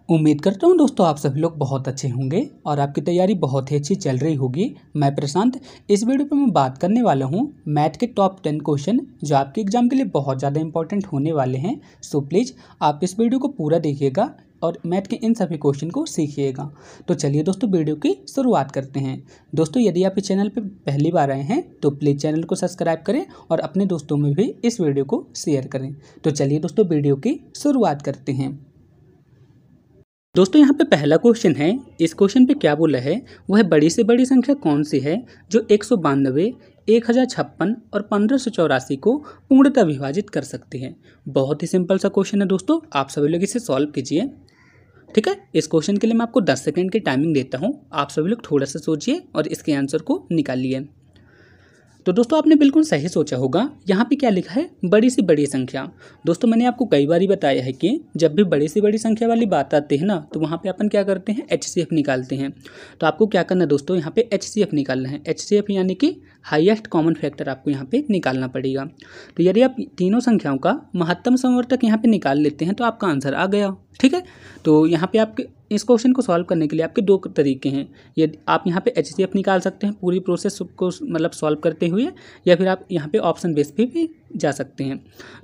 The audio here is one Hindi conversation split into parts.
उम्मीद करता हूँ दोस्तों आप सभी लोग बहुत अच्छे होंगे और आपकी तैयारी बहुत ही अच्छी चल रही होगी। मैं प्रशांत इस वीडियो पे मैं बात करने वाला हूँ मैथ के टॉप 10 क्वेश्चन जो आपके एग्जाम के लिए बहुत ज़्यादा इंपॉर्टेंट होने वाले हैं। सो प्लीज़ आप इस वीडियो को पूरा देखिएगा और मैथ के इन सभी क्वेश्चन को सीखिएगा। तो चलिए दोस्तों वीडियो की शुरुआत करते हैं। दोस्तों यदि आप इस चैनल पर पहली बार आए हैं तो प्लीज़ चैनल को सब्सक्राइब करें और अपने दोस्तों में भी इस वीडियो को शेयर करें। तो चलिए दोस्तों वीडियो की शुरुआत करते हैं। दोस्तों यहाँ पे पहला क्वेश्चन है। इस क्वेश्चन पे क्या बोला है, वह बड़ी से बड़ी संख्या कौन सी है जो 192, 1056 और 1584 को पूर्णतः विभाजित कर सकती है। बहुत ही सिंपल सा क्वेश्चन है दोस्तों, आप सभी लोग इसे सॉल्व कीजिए। ठीक है, इस क्वेश्चन के लिए मैं आपको 10 सेकंड की टाइमिंग देता हूँ। आप सभी लोग थोड़ा सा सोचिए और इसके आंसर को निकालिए। तो दोस्तों आपने बिल्कुल सही सोचा होगा। यहाँ पे क्या लिखा है, बड़ी से बड़ी संख्या। दोस्तों मैंने आपको कई बार बताया है कि जब भी बड़ी से बड़ी संख्या वाली बात आती है ना, तो वहाँ पे अपन क्या करते हैं, HCF निकालते हैं। तो आपको क्या करना है दोस्तों, यहाँ पे HCF निकालना है। HCF यानी कि हाईएस्ट कॉमन फैक्टर आपको यहाँ पे निकालना पड़ेगा। तो यदि आप तीनों संख्याओं का महत्तम समवर्तक यहाँ पे निकाल लेते हैं तो आपका आंसर आ गया। ठीक है, तो यहाँ पे आपके इस क्वेश्चन को सॉल्व करने के लिए आपके दो तरीके हैं। यदि आप यहाँ पे HCF निकाल सकते हैं पूरी प्रोसेस को मतलब सॉल्व करते हुए, या फिर आप यहाँ पे ऑप्शन बेस पे भी जा सकते हैं।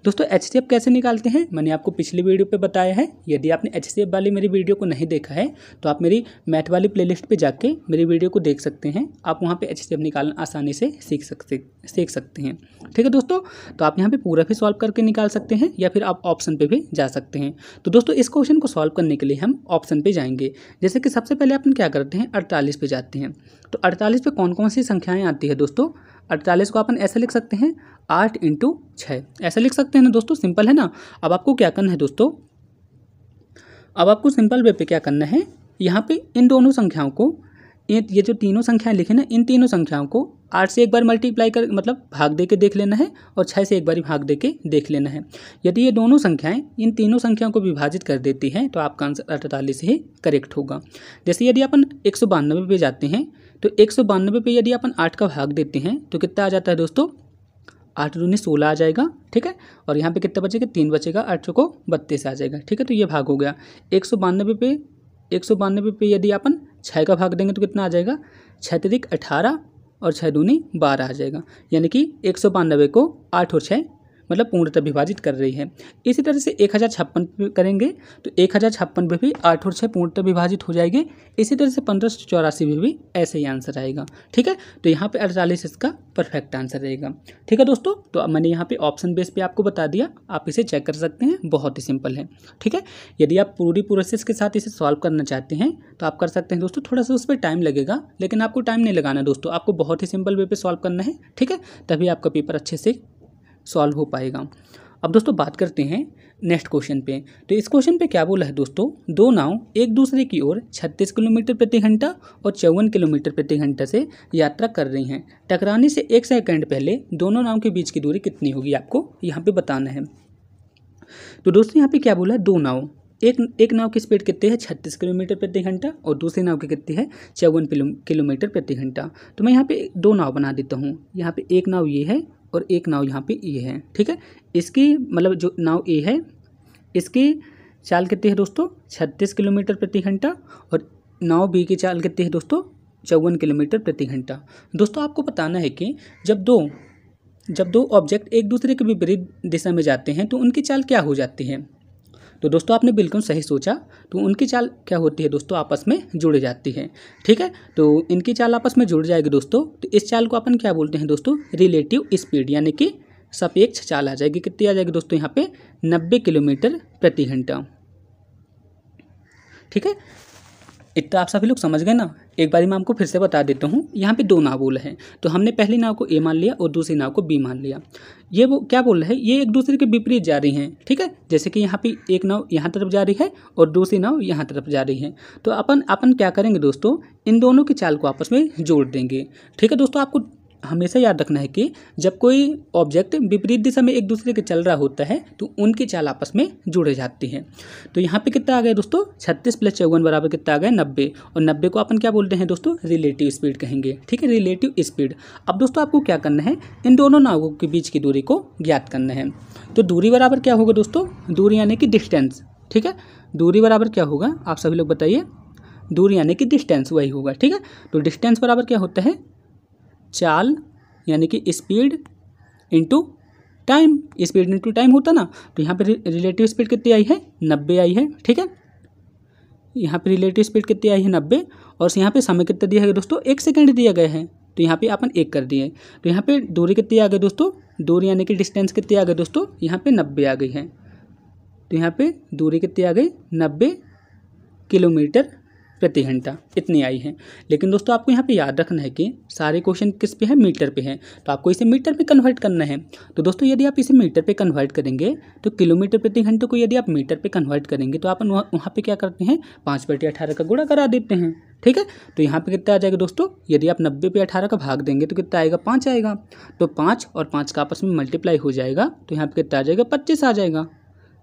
दोस्तों HCF कैसे निकालते हैं मैंने आपको पिछली वीडियो पे बताया है। यदि आपने HCF वाली मेरी वीडियो को नहीं देखा है तो आप मेरी मैथ वाली प्लेलिस्ट पे जाके मेरी वीडियो को देख सकते हैं। आप वहाँ पे HCF निकालना आसानी से सीख सकते हैं। ठीक है दोस्तों, तो आप यहाँ पे पूरा भी सॉल्व करके निकाल सकते हैं या फिर आप ऑप्शन पे भी जा सकते हैं। तो दोस्तों इस क्वेश्चन को सॉल्व करने के लिए हम ऑप्शन पे जाएंगे। जैसे कि सबसे पहले अपन क्या करते हैं, 48 पे जाते हैं। तो 48 पे कौन कौन सी संख्याएं आती है दोस्तों। 48 को अपन ऐसे लिख सकते हैं 8 × 6, ऐसे लिख सकते हैं ना दोस्तों, सिंपल है ना। अब आपको क्या करना है दोस्तों, अब आपको सिंपल वे पे क्या करना है, यहाँ पे इन दोनों संख्याओं को, ये जो तीनों संख्याएं लिखे ना, इन तीनों संख्याओं को 8 से एक बार मल्टीप्लाई कर मतलब भाग दे के देख लेना है और 6 से एक बार भाग दे के देख लेना है। यदि ये दोनों संख्याएं इन तीनों संख्याओं को विभाजित कर देती हैं तो आपका आंसर 48 ही करेक्ट होगा। जैसे यदि अपन 192 पे जाते हैं तो 192 पे यदि अपन 8 का भाग देते हैं तो कितना आ जाता है दोस्तों, 8 दूनी 16 आ जाएगा। ठीक है, और यहाँ पे कितना बचेगा, 3 बचेगा, 8 को 32 आ जाएगा। ठीक है, तो ये भाग हो गया। 192 पे यदि अपन 6 का भाग देंगे तो कितना आ जाएगा, 6 त्रिक 18 और 6 दूनी 12 आ जाएगा। यानी कि 192 को 8 और 6 मतलब पूर्णतः विभाजित कर रही है। इसी तरह से 1056 करेंगे तो 1056 पे भी 8 और 6 पूर्णतः विभाजित हो जाएंगे। इसी तरह से 1584 में भी ऐसे ही आंसर आएगा। ठीक है, तो यहाँ पे 48 इसका परफेक्ट आंसर रहेगा। ठीक है दोस्तों, तो अब मैंने यहाँ पे ऑप्शन बेस पे आपको बता दिया, आप इसे चेक कर सकते हैं, बहुत ही सिंपल है। ठीक है, यदि आप पूरी प्रोसेस के साथ इसे सॉल्व करना चाहते हैं तो आप कर सकते हैं दोस्तों। थोड़ा सा उस पर टाइम लगेगा लेकिन आपको टाइम नहीं लगाना दोस्तों, आपको बहुत ही सिंपल वे पे सॉल्व करना है। ठीक है, तभी आपका पेपर अच्छे से सॉल्व हो पाएगा। अब दोस्तों बात करते हैं नेक्स्ट क्वेश्चन पे। तो इस क्वेश्चन पे क्या बोला है दोस्तों, दो नाव एक दूसरे की ओर 36 किलोमीटर प्रति घंटा और 54 किलोमीटर प्रति घंटा से यात्रा कर रही हैं। टकराने से 1 सेकंड पहले दोनों नाव के बीच की दूरी कितनी होगी, आपको यहाँ पे बताना है। तो दोस्तों यहाँ पे क्या बोला है, दो नाव, एक नाव की स्पीड कितनी है, 36 किलोमीटर प्रति घंटा और दूसरी नाव की कितनी है, 54 किलोमीटर प्रति घंटा। तो मैं यहाँ पे दो नाव बना देता हूँ। यहाँ पे एक नाव ये है और एक नाव यहाँ पे ये है। ठीक है, इसकी मतलब जो नाव ए है इसकी चाल कितनी है दोस्तों, 36 किलोमीटर प्रति घंटा और नाव बी की चाल कितनी है दोस्तों, 54 किलोमीटर प्रति घंटा। दोस्तों आपको बताना है कि जब दो ऑब्जेक्ट एक दूसरे के विपरीत दिशा में जाते हैं तो उनकी चाल क्या हो जाती है। तो दोस्तों आपने बिल्कुल सही सोचा, तो उनकी चाल क्या होती है दोस्तों, आपस में जुड़ जाती है। ठीक है, तो इनकी चाल आपस में जुड़ जाएगी दोस्तों। तो इस चाल को अपन क्या बोलते हैं दोस्तों, रिलेटिव स्पीड यानी कि सापेक्ष चाल आ जाएगी। कितनी आ जाएगी दोस्तों, यहाँ पे 90 किलोमीटर प्रति घंटा। ठीक है, इतना आप सभी लोग समझ गए ना। एक बारी मैं आपको फिर से बता देता हूँ। यहाँ पे दो नाव बोला है तो हमने पहली नाव को ए मान लिया और दूसरी नाव को बी मान लिया। ये वो क्या बोल रहा है, ये एक दूसरे के विपरीत जा रही हैं। ठीक है, जैसे कि यहाँ पे एक नाव यहाँ तरफ जा रही है और दूसरी नाव यहाँ तरफ जा रही है। तो अपन क्या करेंगे दोस्तों, इन दोनों की चाल को आपस में जोड़ देंगे। ठीक है दोस्तों, आपको हमेशा याद रखना है कि जब कोई ऑब्जेक्ट विपरीत दिशा में एक दूसरे के चल रहा होता है तो उनकी चाल आपस में जुड़ जाती है। तो यहाँ पे कितना आ गया दोस्तों, 36 + 54 बराबर कितना आ गया, 90। और 90 को अपन क्या बोलते हैं दोस्तों, रिलेटिव स्पीड कहेंगे। ठीक है, रिलेटिव स्पीड। अब दोस्तों आपको क्या करना है, इन दोनों नावों के बीच की दूरी को ज्ञात करना है। तो दूरी बराबर क्या होगा दोस्तों, दूरी यानी कि डिस्टेंस। ठीक है। दूरी बराबर क्या होगा आप सभी लोग बताइए, दूरी यानी कि डिस्टेंस वही होगा, ठीक है। तो डिस्टेंस बराबर क्या होता है, चाल यानी कि speed into time, speed into time होता ना। तो यहाँ पे रिलेटिव स्पीड कितनी आई है, 90 आई है, ठीक है। यहाँ पे रिलेटिव स्पीड कितनी आई है, 90, और यहाँ पे समय कितना दिया है दोस्तों, 1 सेकंड दिया गया है, तो यहाँ पे अपन 1 कर दिए। तो यहाँ पे दूरी कितनी आ गई दोस्तों, दूरी यानी कि डिस्टेंस कितनी आ गई दोस्तों, यहाँ पे 90 आ गई है। तो यहाँ पे दूरी कितनी आ गई, 90 किलोमीटर प्रति घंटा, इतनी आई है। लेकिन दोस्तों आपको यहाँ पे याद रखना है कि सारे क्वेश्चन किस पे है, मीटर पे है, तो आपको इसे मीटर पे कन्वर्ट करना है। तो दोस्तों यदि आप इसे मीटर पे कन्वर्ट करेंगे तो किलोमीटर प्रति घंटे को यदि आप मीटर पे कन्वर्ट करेंगे तो अपन वहाँ पे क्या करते हैं, 5/18 का गुणा करा देते हैं, ठीक है। तो यहाँ पे कितना आ जाएगा दोस्तों, यदि आप 90 पे 18 का भाग देंगे तो कितना आएगा, 5 आएगा। तो 5 और 5 का आपस में मल्टीप्लाई हो जाएगा, तो यहाँ पे कितना आ जाएगा, 25 आ जाएगा।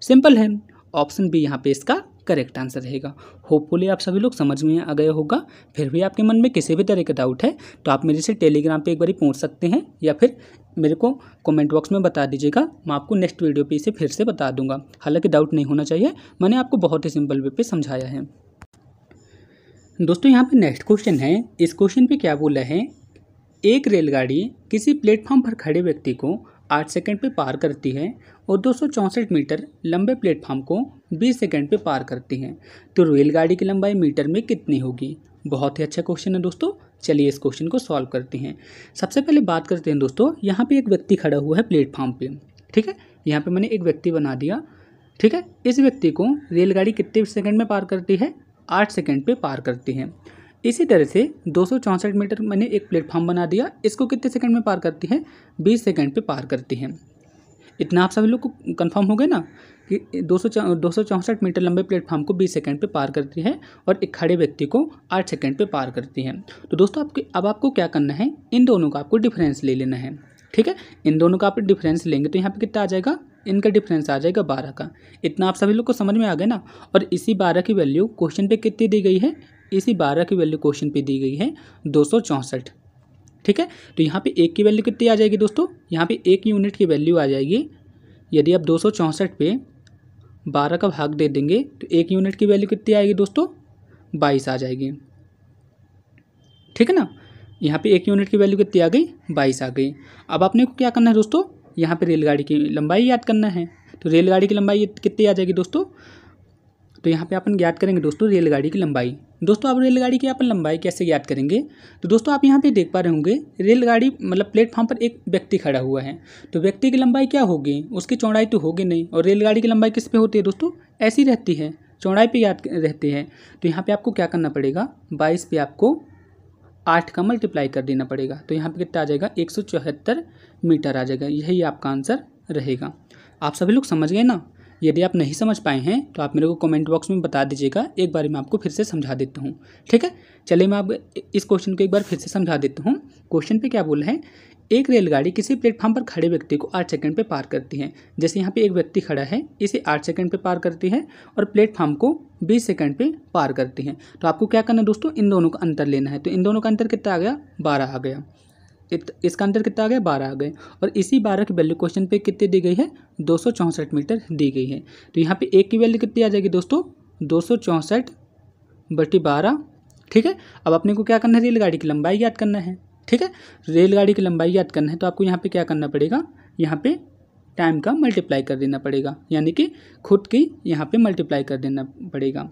सिंपल है, ऑप्शन बी यहाँ पे इसका करेक्ट आंसर रहेगा। होपफुली आप सभी लोग समझ में आ गया होगा। फिर भी आपके मन में किसी भी तरह का डाउट है तो आप मेरे से टेलीग्राम पे एक बार पूछ सकते हैं, या फिर मेरे को कमेंट बॉक्स में बता दीजिएगा, मैं आपको नेक्स्ट वीडियो पे इसे फिर से बता दूंगा। हालांकि डाउट नहीं होना चाहिए, मैंने आपको बहुत ही सिंपल वे पे समझाया है। दोस्तों यहाँ पे नेक्स्ट क्वेश्चन है, इस क्वेश्चन पे क्या बोला है, एक रेलगाड़ी किसी प्लेटफॉर्म पर खड़े व्यक्ति को 8 सेकंड पे पार करती है और 264 मीटर लंबे प्लेटफॉर्म को 20 सेकंड पे पार करती है, तो रेलगाड़ी की लंबाई मीटर में कितनी होगी। बहुत ही अच्छा क्वेश्चन है दोस्तों, चलिए इस क्वेश्चन को सॉल्व करते हैं। सबसे पहले बात करते हैं दोस्तों, यहाँ पे एक व्यक्ति खड़ा हुआ है प्लेटफॉर्म पे, ठीक है। यहाँ पे मैंने एक व्यक्ति बना दिया, ठीक है। इस व्यक्ति को रेलगाड़ी कितने सेकंड में पार करती है, 8 सेकंड पे पार करती है। इसी तरह से 264 मीटर मैंने एक प्लेटफॉर्म बना दिया, इसको कितने सेकंड में पार करती है, 20 सेकंड पे पार करती है। इतना आप सभी लोग को कंफर्म हो गया ना कि 264 मीटर लंबे प्लेटफॉर्म को 20 सेकंड पे पार करती है और एक खड़े व्यक्ति को 8 सेकंड पे पार करती है। तो दोस्तों अब आपको क्या करना है, इन दोनों का आपको डिफरेंस ले लेना है, ठीक है। इन दोनों का आप डिफरेंस लेंगे तो यहाँ पे कितना आ जाएगा, इनका डिफरेंस आ जाएगा 12 का। इतना आप सभी लोग को समझ में आ गया ना। और इसी 12 की वैल्यू क्वेश्चन पे कितनी दी गई है, इसी 12 की वैल्यू क्वेश्चन पे दी गई है 264, ठीक है। तो यहाँ पे एक की वैल्यू कितनी आ जाएगी दोस्तों, यहाँ पे 1 यूनिट की वैल्यू आ जाएगी। यदि आप 264 पे 12 का भाग दे देंगे तो 1 यूनिट की वैल्यू कितनी आएगी दोस्तों, 22 आ जाएगी, ठीक है ना। यहाँ पे 1 यूनिट की वैल्यू कितनी आ गई, 22 आ गई। अब आपने को क्या करना है दोस्तों, यहाँ पे रेलगाड़ी की लंबाई याद करना है। तो रेलगाड़ी की लंबाई कितनी आ जाएगी दोस्तों, तो यहाँ पे अपन ज्ञात करेंगे दोस्तों रेलगाड़ी की लंबाई। दोस्तों अब रेलगाड़ी की अपन लंबाई कैसे ज्ञात करेंगे, तो दोस्तों आप यहाँ पे देख पा रहे होंगे रेलगाड़ी मतलब प्लेटफॉर्म पर एक व्यक्ति खड़ा हुआ है, तो व्यक्ति की लंबाई क्या होगी, उसकी चौड़ाई तो होगी नहीं। और रेलगाड़ी की लंबाई किस पे होती है दोस्तों, ऐसी रहती है, चौड़ाई पे याद रहती है। तो यहाँ पे आपको क्या करना पड़ेगा, 22 पे आपको 8 का मल्टीप्लाई कर देना पड़ेगा, तो यहाँ पे कितना आ जाएगा, 174 मीटर आ जाएगा। यही आपका आंसर रहेगा। आप सभी लोग समझ गए ना। यदि आप नहीं समझ पाए हैं तो आप मेरे को कमेंट बॉक्स में बता दीजिएगा, एक बार मैं आपको फिर से समझा देता हूँ, ठीक है। चलिए मैं आप इस क्वेश्चन को एक बार फिर से समझा देता हूँ। क्वेश्चन पे क्या बोला है, एक रेलगाड़ी किसी प्लेटफॉर्म पर खड़े व्यक्ति को 8 सेकंड पे पार करती है। जैसे यहाँ पे एक व्यक्ति खड़ा है, इसे 8 सेकंड पे पार करती है और प्लेटफॉर्म को 20 सेकंड पे पार करती है। तो आपको क्या करना है दोस्तों, इन दोनों का अंतर लेना है। तो इन दोनों का अंतर कितना आ गया, 12 आ गया। इसका अंतर कितना आ गया, 12 आ गए। और इसी 12 की वैल्यू क्वेश्चन पे कितनी दी गई है, 264 मीटर दी गई है। तो यहाँ पे एक की वैल्यू कितनी आ जाएगी दोस्तों, 264/12, ठीक है। अब अपने को क्या करना है, रेलगाड़ी की लंबाई याद करना है, ठीक है। रेलगाड़ी की लंबाई याद करना है तो आपको यहाँ पे क्या करना पड़ेगा, यहाँ पे टाइम का मल्टीप्लाई कर देना पड़ेगा, यानी कि खुद की यहाँ पे मल्टीप्लाई कर देना पड़ेगा,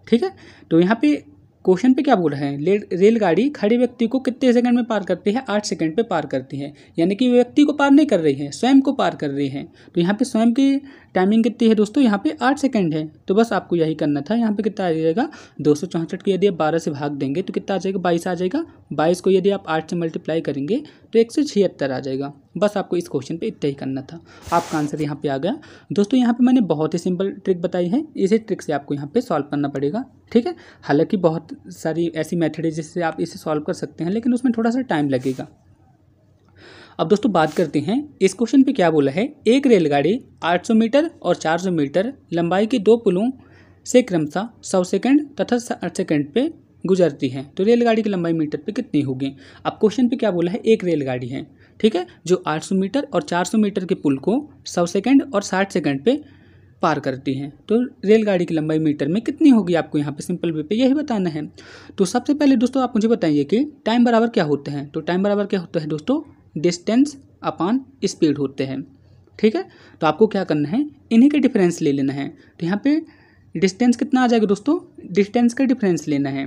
ठीक है। तो यहाँ पे क्वेश्चन पे क्या बोल रहे हैं, रेलगाड़ी खड़े व्यक्ति को कितने सेकंड में पार करती है, 8 सेकंड पे पार करती है। यानी कि व्यक्ति को पार नहीं कर रही है, स्वयं को पार कर रही है। तो यहाँ पे स्वयं की टाइमिंग कितनी है दोस्तों, यहाँ पे 8 सेकंड है। तो बस आपको यही करना था। यहाँ पे कितना आ जाएगा, 264 को यदि आप 12 से भाग देंगे तो कितना आ जाएगा, 22 आ जाएगा। 22 को यदि आप 8 से मल्टीप्लाई करेंगे तो 176 आ जाएगा। बस आपको इस क्वेश्चन पे इतना ही करना था, आपका आंसर यहाँ पे आ गया। दोस्तों यहाँ पे मैंने बहुत ही सिंपल ट्रिक बताई है, इसी ट्रिक से आपको यहाँ पे सॉल्व करना पड़ेगा, ठीक है। हालांकि बहुत सारी ऐसी मेथड है जिससे आप इसे सॉल्व कर सकते हैं, लेकिन उसमें थोड़ा सा टाइम लगेगा। अब दोस्तों बात करते हैं, इस क्वेश्चन पे क्या बोला है, एक रेलगाड़ी 800 मीटर और 400 मीटर लंबाई के 2 पुलों से क्रमशः 100 सेकंड तथा 60 सेकंड पे गुजरती है, तो रेलगाड़ी की लंबाई मीटर पे कितनी होगी। अब क्वेश्चन पे क्या बोला है, एक रेलगाड़ी है, ठीक है, जो 800 मीटर और 400 मीटर के पुल को 100 सेकंड और 60 सेकंड पे पार करती हैं। तो रेलगाड़ी की लंबाई मीटर में कितनी होगी, आपको यहाँ पे सिंपल वे पे यही बताना है। तो सबसे पहले दोस्तों आप मुझे बताइए कि टाइम बराबर क्या होते हैं। तो टाइम बराबर क्या होता है दोस्तों, डिस्टेंस अपॉन स्पीड होते हैं। ठीक है, तो आपको क्या करना है, इन्हीं के डिफरेंस ले लेना है। तो यहाँ पे डिस्टेंस कितना आ जाएगा दोस्तों, डिस्टेंस का डिफरेंस लेना है।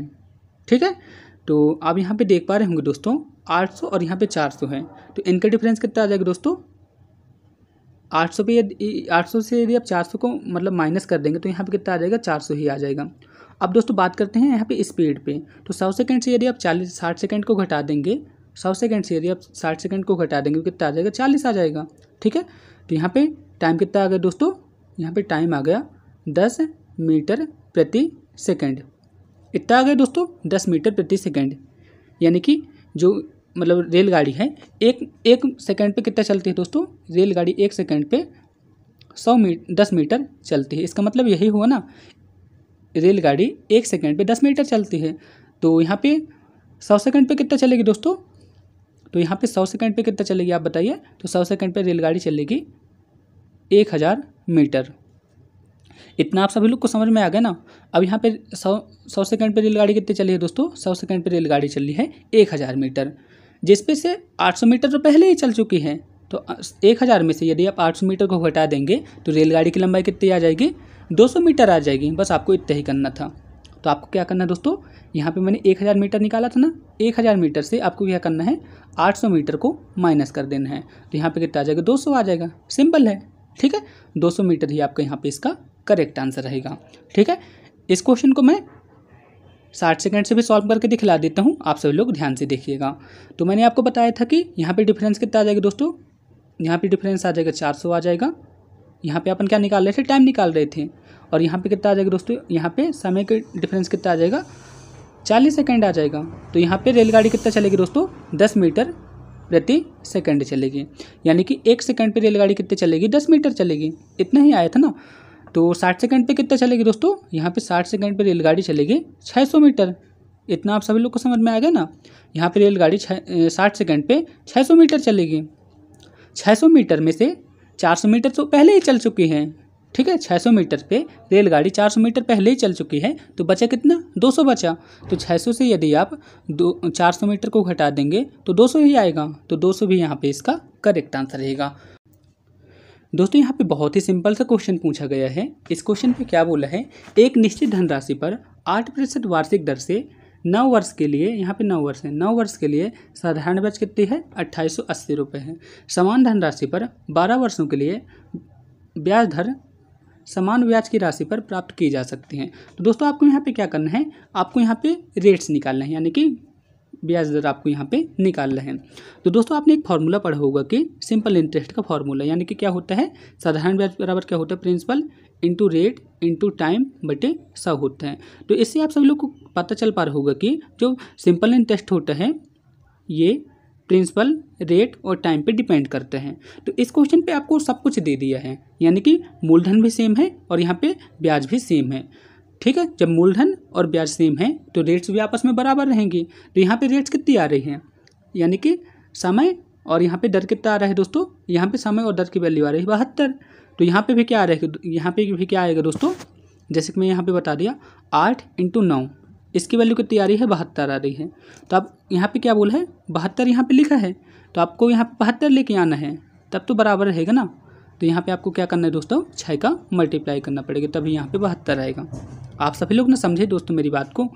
ठीक है, तो आप यहाँ पे देख पा रहे होंगे दोस्तों 800 और यहाँ पे 400 है, तो इनका डिफरेंस कितना आ जाएगा दोस्तों 800 पे। यदि 800 से यदि आप 400 को मतलब माइनस कर देंगे तो यहाँ पे कितना आ जाएगा, 400 ही आ जाएगा। अब दोस्तों बात करते हैं यहाँ पे स्पीड पे। तो 100 सेकंड से यदि आप 60 सेकंड को घटा देंगे, 100 सेकंड से यदि आप 60 सेकंड को घटा देंगे तो कितना आ जाएगा, 40 आ जाएगा। ठीक है, तो यहाँ पे टाइम कितना आ गया दोस्तों, यहाँ पे टाइम आ गया 10 मीटर प्रति सेकंड। इतना आ गया दोस्तों 10 मीटर प्रति सेकंड। यानी कि जो मतलब रेलगाड़ी है एक सेकंड पे कितना चलती है दोस्तों, रेलगाड़ी 1 सेकंड पे 10 मीटर चलती है। इसका मतलब यही हुआ ना, रेलगाड़ी 1 सेकंड पे 10 मीटर चलती है। तो यहाँ पे 100 सेकंड पे कितना चलेगी दोस्तों, तो यहाँ पे 100 सेकंड पे कितना चलेगी आप बताइए। तो 100 सेकंड पे रेलगाड़ी चलेगी 1000 मीटर। इतना आप सभी लोग को समझ में आ गया ना। अब यहाँ पे 100 सेकंड पे रेलगाड़ी कितनी चली है दोस्तों, 100 सेकंड पे रेलगाड़ी चली है 1000 मीटर, जिसपे से 800 मीटर तो पहले ही चल चुकी है। तो 1000 में से यदि आप 800 मीटर को घटा देंगे तो रेलगाड़ी की लंबाई कितनी आ जाएगी, 200 मीटर आ जाएगी। बस आपको इतना ही करना था। तो आपको क्या करना है दोस्तों, यहाँ पे मैंने 1000 मीटर निकाला था ना, 1000 मीटर से आपको क्या करना है, 800 मीटर को माइनस कर देना है। तो यहाँ पे कितना आ जाएगा, 200 आ जाएगा। सिंपल है। ठीक है, 200 मीटर ही आपका यहाँ पे इसका करेक्ट आंसर रहेगा। ठीक है, इस क्वेश्चन को मैं 60 सेकंड से भी सॉल्व करके दिखला देता हूँ, आप सभी लोग ध्यान से देखिएगा। तो मैंने आपको बताया था कि यहाँ पे डिफरेंस कितना आ जाएगा दोस्तों, यहाँ पे डिफरेंस आ जाएगा 400 आ जाएगा। यहाँ पे अपन क्या निकाल रहे थे, टाइम निकाल रहे थे। और यहाँ पे कितना आ जाएगा दोस्तों, यहाँ पे समय के डिफरेंस कितना आ जाएगा, 40 सेकंड आ जाएगा। तो यहाँ पे रेलगाड़ी कितना चलेगी दोस्तों, 10 मीटर प्रति सेकंड चलेगी। यानी कि 1 सेकंड पे रेलगाड़ी कितने चलेगी, 10 मीटर चलेगी। इतना ही आया था ना। तो 60 सेकंड पे कितना चलेगी दोस्तों, यहाँ पे 60 सेकंड पे रेलगाड़ी चलेगी 600 मीटर। इतना आप सभी लोग को समझ में आ गया ना। यहाँ पे रेलगाड़ी 60 सेकंड पे 600 मीटर चलेगी। 600 मीटर में से 400 मीटर तो पहले ही चल चुकी है। ठीक है, 600 मीटर पे रेलगाड़ी 400 मीटर पहले ही चल चुकी है। तो बचा कितना, 200 बचा। तो 600 से यदि आप 400 मीटर को घटा देंगे तो 200 ही आएगा। तो 200 भी यहाँ पे इसका करेक्ट आंसर रहेगा। दोस्तों यहाँ पे बहुत ही सिंपल सा क्वेश्चन पूछा गया है। इस क्वेश्चन पे क्या बोला है, एक निश्चित धनराशि पर 8% वार्षिक दर से 9 वर्ष के लिए, यहाँ पे 9 वर्ष है, 9 वर्ष के लिए साधारण ब्याज कितनी है, 2880 रुपये है। समान धनराशि पर 12 वर्षों के लिए ब्याज दर समान ब्याज की राशि पर प्राप्त की जा सकती है। तो दोस्तों आपको यहाँ पे क्या करना है, आपको यहाँ पे रेट्स निकालना है, यानी कि ब्याज दर आपको यहाँ पे निकालना है। तो दोस्तों आपने एक फार्मूला पढ़ा होगा कि सिंपल इंटरेस्ट का फार्मूला, यानी कि क्या होता है, साधारण ब्याज बराबर क्या होता है, principal into rate into time बटे 100 होता है। तो इससे आप सभी लोग को पता चल पा रहा होगा कि जो सिंपल इंटरेस्ट होता है ये प्रिंसिपल, रेट और टाइम पे डिपेंड करते हैं। तो इस क्वेश्चन पे आपको सब कुछ दे दिया है, यानी कि मूलधन भी सेम है और यहाँ पे ब्याज भी सेम है। ठीक है, जब मूलधन और ब्याज सेम है तो रेट्स भी आपस में बराबर रहेंगी। तो यहाँ पे रेट्स कितनी आ रही हैं, यानी कि समय और यहाँ पे दर कितना आ रहा है दोस्तों, यहाँ पे समय और दर की वैल्यू आ रही है 72। तो यहाँ पे भी क्या आ रहा है, यहाँ पे भी क्या आएगा दोस्तों, जैसे कि मैं यहाँ पे बता दिया 8 × 9, इसकी वैल्यू कितनी आ रही है, 72 आ रही है। तो अब यहाँ पे क्या बोला है, 72 यहाँ पे लिखा है, तो आपको यहाँ पे 72 लेके आना है, तब तो बराबर रहेगा ना। तो यहाँ पे आपको क्या करना है दोस्तों, 6 का मल्टीप्लाई करना पड़ेगा, तभी यहाँ पे 72 आएगा। आप सभी लोग ना समझे दोस्तों मेरी बात को।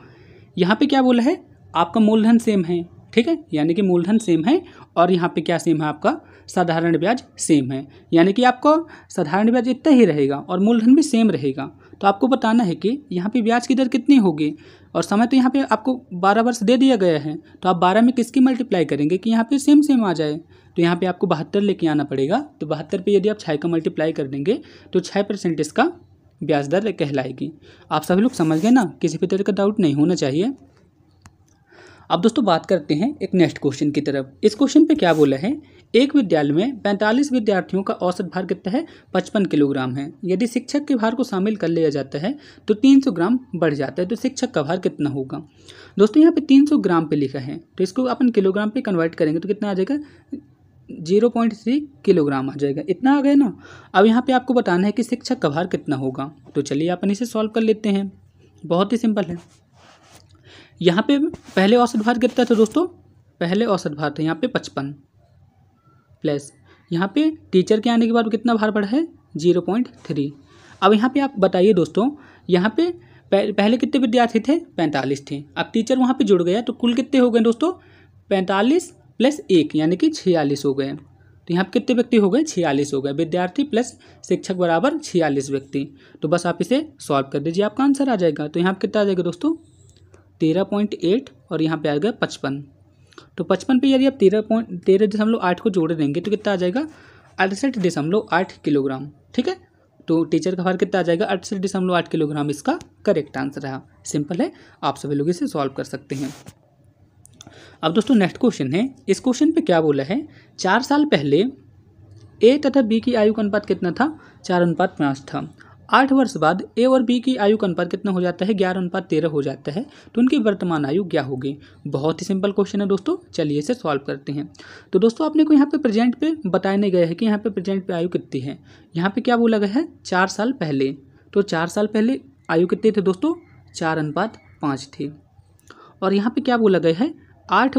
यहाँ पे क्या बोला है, आपका मूलधन सेम है। ठीक है, यानी कि मूलधन सेम है और यहाँ पे क्या सेम है, आपका साधारण ब्याज सेम है, यानी कि आपको साधारण ब्याज इतना ही रहेगा और मूलधन भी सेम रहेगा। तो आपको बताना है कि यहाँ पे ब्याज की दर कितनी होगी, और समय तो यहाँ पे आपको 12 वर्ष दे दिया गया है। तो आप 12 में किसकी मल्टीप्लाई करेंगे कि यहाँ पे सेम सेम आ जाए। तो यहाँ पे आपको 72 लेके आना पड़ेगा। तो 72 पे यदि आप 6 का मल्टीप्लाई कर देंगे तो 6% इसका ब्याज दर कहलाएगी। आप सभी लोग समझ गए ना, किसी भी तरह का डाउट नहीं होना चाहिए। अब दोस्तों बात करते हैं एक नेक्स्ट क्वेश्चन की तरफ। इस क्वेश्चन पे क्या बोला है, एक विद्यालय में 45 विद्यार्थियों का औसत भार कितना है, 55 किलोग्राम है। यदि शिक्षक के भार को शामिल कर लिया जाता है तो 300 ग्राम बढ़ जाता है, तो शिक्षक का भार कितना होगा। दोस्तों यहाँ पे 300 ग्राम पे लिखा है, तो इसको अपन किलोग्राम पे कन्वर्ट करेंगे तो कितना आ जाएगा, 0.3 किलोग्राम आ जाएगा। इतना आ गया ना। अब यहाँ पे आपको बताना है कि शिक्षक का भार कितना होगा। तो चलिए अपन इसे सॉल्व कर लेते हैं। बहुत ही सिंपल है। यहाँ पे पहले औसत भार कितना था दोस्तों? पहले औसत भार था यहाँ पे 55 प्लस यहाँ पे टीचर के आने के बाद कितना भार बढ़ा है? 0.3। अब यहाँ पे आप बताइए दोस्तों, यहाँ पे पहले कितने विद्यार्थी थे? 45 थे। अब टीचर वहाँ पे जुड़ गया तो कुल कितने हो गए दोस्तों? 45 प्लस 1 यानी कि 46 हो गए। तो यहाँ पे कितने व्यक्ति हो गए? 46 हो गए। विद्यार्थी प्लस शिक्षक बराबर 46 व्यक्ति। तो बस आप इसे सॉल्व कर दीजिए, आपका आंसर आ जाएगा। तो यहाँ पे कितना आ जाएगा दोस्तों? 13.8 और यहाँ पे आ गया 55। तो 55 पे यदि आप 13.8 को जोड़ देंगे तो कितना आ जाएगा? 68.8 किलोग्राम। ठीक है, तो टीचर का भार कितना आ जाएगा? 68.8 किलोग्राम इसका करेक्ट आंसर है। सिंपल है, आप सभी लोग इसे सॉल्व कर सकते हैं। अब दोस्तों नेक्स्ट क्वेश्चन है। इस क्वेश्चन पे क्या बोला है? 4 साल पहले ए तथा बी की आयु का अनुपात कितना था? 4:5 था। 8 वर्ष बाद ए और बी की आयु का अनुपात कितना हो जाता है? 11:13 हो जाता है। तो उनकी वर्तमान आयु क्या होगी? बहुत ही सिंपल क्वेश्चन है दोस्तों, चलिए इसे सॉल्व करते हैं। तो दोस्तों आपने को यहाँ पे प्रेजेंट पे बताया नहीं गया है कि यहाँ पे प्रेजेंट पे आयु कितनी है। यहाँ पे क्या बोला गया है? 4 साल पहले। तो 4 साल पहले आयु कितनी थी दोस्तों? 4:5 थी। और यहाँ पे क्या बोला गया है? 8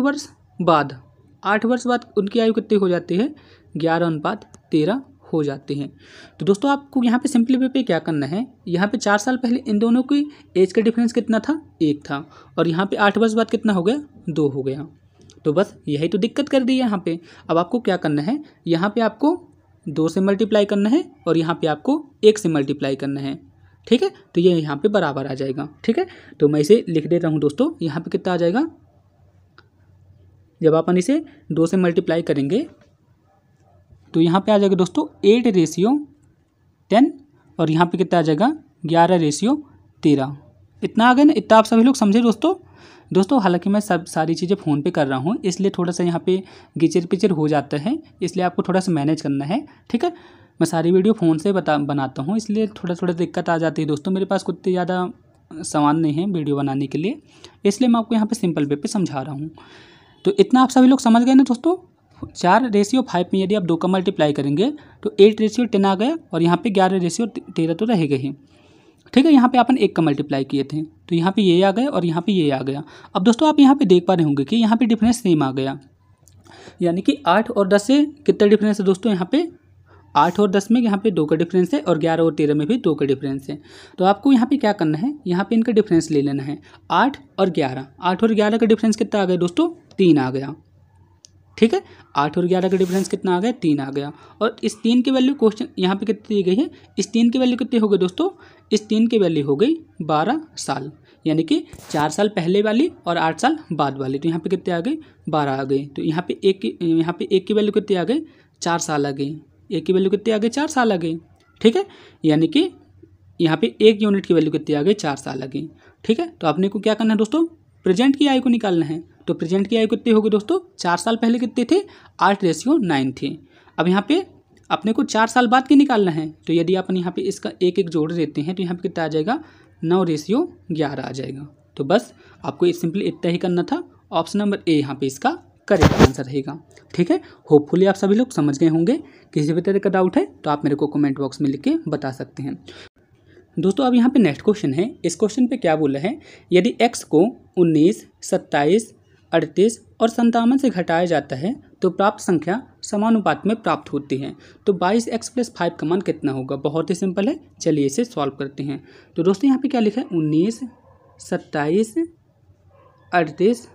वर्ष बाद उनकी आयु कितनी हो जाती है? 11:13 हो जाते हैं। तो दोस्तों आपको यहाँ पे सिंपली वे पे क्या करना है? यहाँ पे 4 साल पहले इन दोनों की एज का डिफरेंस कितना था? 1 था। और यहाँ पे 8 वर्ष बाद कितना हो गया? 2 हो गया। तो बस यही तो दिक्कत कर दी है यहाँ पे। अब आपको क्या करना है? यहाँ पे आपको 2 से मल्टीप्लाई करना है और यहाँ पे आपको 1 से मल्टीप्लाई करना है। ठीक है, तो ये यहाँ पे बराबर आ जाएगा। ठीक है, तो मैं इसे लिख देता हूँ दोस्तों। यहाँ पे कितना आ जाएगा? जब अपन इसे 2 से मल्टीप्लाई करेंगे तो यहाँ पे आ जाएगा दोस्तों 8:10 और यहाँ पे कितना आ जाएगा? 11:13। इतना आ गया ना। इतना आप सभी लोग समझे दोस्तों हालांकि मैं सारी चीज़ें फ़ोन पे कर रहा हूँ, इसलिए थोड़ा सा यहाँ पे गिचर पिचर हो जाता है, इसलिए आपको थोड़ा सा मैनेज करना है। ठीक है, मैं सारी वीडियो फ़ोन से बनाता हूँ, इसलिए थोड़ा दिक्कत आ जाती है दोस्तों। मेरे पास कुछ ज़्यादा सामान नहीं है वीडियो बनाने के लिए, इसलिए मैं आपको यहाँ पे सिंपल वे पे समझा रहा हूँ। तो इतना आप सभी लोग समझ गए ना दोस्तों। 4:5 में यदि आप 2 का मल्टीप्लाई करेंगे तो 8:10 आ गया और यहाँ पे 11:13 तो रहेगा ही। ठीक है, यहाँ पे अपन 1 का मल्टीप्लाई किए थे तो यहाँ पे ये आ गया और यहाँ पे ये आ गया। अब दोस्तों आप यहाँ पे देख पा रहे होंगे कि यहाँ पे डिफरेंस सेम आ गया, यानी कि 8 और 10 से कितना डिफरेंस है दोस्तों? यहाँ पे 8 और 10 में यहाँ पे 2 का डिफरेंस है और 11 और 13 में भी 2 का डिफरेंस है। तो आपको यहाँ पे क्या करना है? यहाँ पे इनका डिफरेंस ले लेना है। 8 और 11 का डिफरेंस कितना आ गया दोस्तों? 3 आ गया। ठीक है, 8 और 11 का डिफरेंस कितना आ गया? 3 आ गया। और इस 3 की वैल्यू क्वेश्चन यहाँ पे कितनी दी गई है? इस 3 की वैल्यू कितनी हो गई दोस्तों? इस 3 की वैल्यू हो गई 12 साल, यानी कि 4 साल पहले वाली और 8 साल बाद वाली। तो यहाँ पे कितने आ गई? 12 आ गई। तो यहाँ पे एक की वैल्यू कितनी आ गई? 4 साल आ गई। एक की वैल्यू कितनी आ गई? 4 साल आ गई। ठीक है, यानी कि यहाँ पे 1 यूनिट की वैल्यू कितनी आ गई? 4 साल आ गई। ठीक है, तो आपने को क्या करना है दोस्तों? प्रेजेंट की आयु को निकालना है। तो प्रेजेंट की आयु कितनी होगी दोस्तों? 4 साल पहले कितने थे? 8:9 थे। अब यहाँ पे अपने को 4 साल बाद की निकालना है। तो यदि अपन यहाँ पे इसका 1 जोड़ देते हैं तो यहाँ पे कितना आ जाएगा? 9:11 आ जाएगा। तो बस आपको सिंपली इतना ही करना था। ऑप्शन नंबर ए यहाँ पे इसका करेक्ट आंसर रहेगा। ठीक है, होपफुली आप सभी लोग समझ गए होंगे। किसी भी तरह का डाउट है तो आप मेरे को कमेंट बॉक्स में लिख के बता सकते हैं। दोस्तों अब यहाँ पे नेक्स्ट क्वेश्चन है। इस क्वेश्चन पे क्या बोला है? यदि x को 19, 27, 38 और 57 से घटाया जाता है तो प्राप्त संख्या समानुपात में प्राप्त होती है। तो 22x + 5 का मान कितना होगा? बहुत ही सिंपल है, चलिए इसे सॉल्व करते हैं। तो दोस्तों यहाँ पे क्या लिखा है? 19, 27, 38,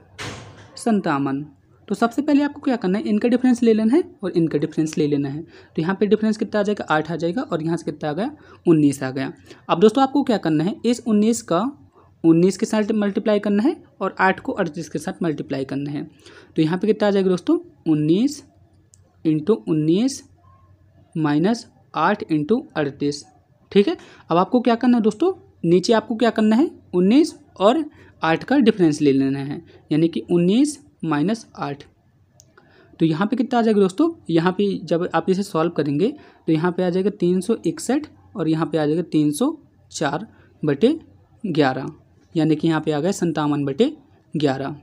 57। तो सबसे पहले आपको क्या करना है? इनका डिफरेंस ले लेना है और इनका डिफरेंस ले लेना है। तो यहाँ पे डिफरेंस कितना आ जाएगा? 8 आ जाएगा और यहाँ से कितना आ गया? 19 आ गया। अब दोस्तों आपको क्या करना है? इस 19 का 19 के साथ मल्टीप्लाई करना है और 8 को 38 के साथ मल्टीप्लाई करना है। तो यहाँ पे कितना आ जाएगा दोस्तों? 19 × 19 - 8 × 38। ठीक है, अब आपको क्या करना है दोस्तों? नीचे आपको क्या करना है? 19 और 8 का डिफरेंस ले लेना है, यानी कि 19 - 8। तो यहाँ पे कितना आ जाएगा दोस्तों? यहाँ पे जब आप इसे सॉल्व करेंगे तो यहाँ पे आ जाएगा 361 और यहाँ पे आ जाएगा 304/11, यानी कि यहाँ पे आ गया 57/11।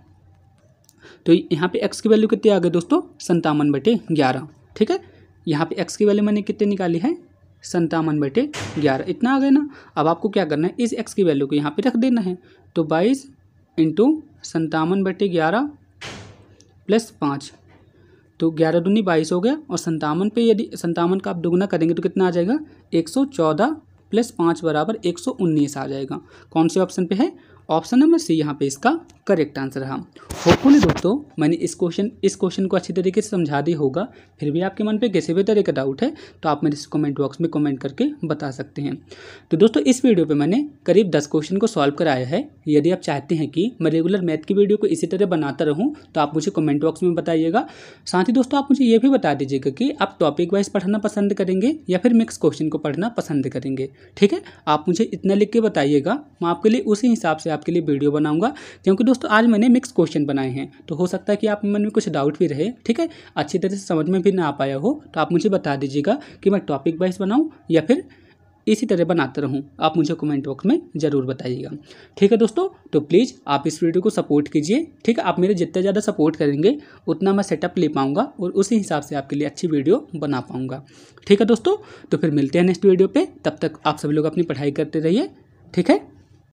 तो यहाँ पे x की वैल्यू कितनी आ गई दोस्तों 57/11। ठीक है, यहाँ पे x की वैल्यू मैंने कितनी निकाली है 57/11, इतना आ गया ना। अब आपको क्या करना है, इस x की वैल्यू को यहाँ पे रख देना है। तो 22 × 57/11 + 5, तो 11 दूनी 22 हो गया। और 57 पे यदि 57 का आप दुगुना करेंगे तो कितना आ जाएगा 114 + 5 = 119 आ जाएगा। कौन से ऑप्शन पे है, ऑप्शन नंबर सी यहाँ पे इसका करेक्ट आंसर रहा। होपफुली दोस्तों मैंने इस क्वेश्चन को अच्छी तरीके से समझा दिया होगा। फिर भी आपके मन पे किसी भी तरह का डाउट है तो आप मेरे कमेंट बॉक्स में कमेंट करके बता सकते हैं। तो दोस्तों इस वीडियो पे मैंने करीब 10 क्वेश्चन को सॉल्व कराया है। यदि आप चाहते हैं कि मैं रेगुलर मैथ की वीडियो को इसी तरह बनाता रहूँ तो आप मुझे कमेंट बॉक्स में बताइएगा। साथ ही दोस्तों आप मुझे ये भी बता दीजिएगा कि आप टॉपिक वाइज पढ़ना पसंद करेंगे या फिर मिक्स क्वेश्चन को पढ़ना पसंद करेंगे। ठीक है, आप मुझे इतना लिख के बताइएगा, मैं आपके लिए उसी हिसाब से आपके लिए वीडियो बनाऊंगा। क्योंकि दोस्तों आज मैंने मिक्स क्वेश्चन बनाए हैं तो हो सकता है कि आपके मन में कुछ डाउट भी रहे। ठीक है, अच्छी तरह से समझ में भी ना आ पाया हो तो आप मुझे बता दीजिएगा कि मैं टॉपिक वाइज बनाऊं या फिर इसी तरह बनाता रहूं, आप मुझे कमेंट बॉक्स में ज़रूर बताइएगा। ठीक है दोस्तों, तो प्लीज़ आप इस वीडियो को सपोर्ट कीजिए। ठीक है, आप मेरे जितना ज़्यादा सपोर्ट करेंगे उतना मैं सेटअप ले पाऊंगा और उसी हिसाब से आपके लिए अच्छी वीडियो बना पाऊंगा। ठीक है दोस्तों, तो फिर मिलते हैं नेक्स्ट वीडियो पे। तब तक आप सभी लोग अपनी पढ़ाई करते रहिए। ठीक है।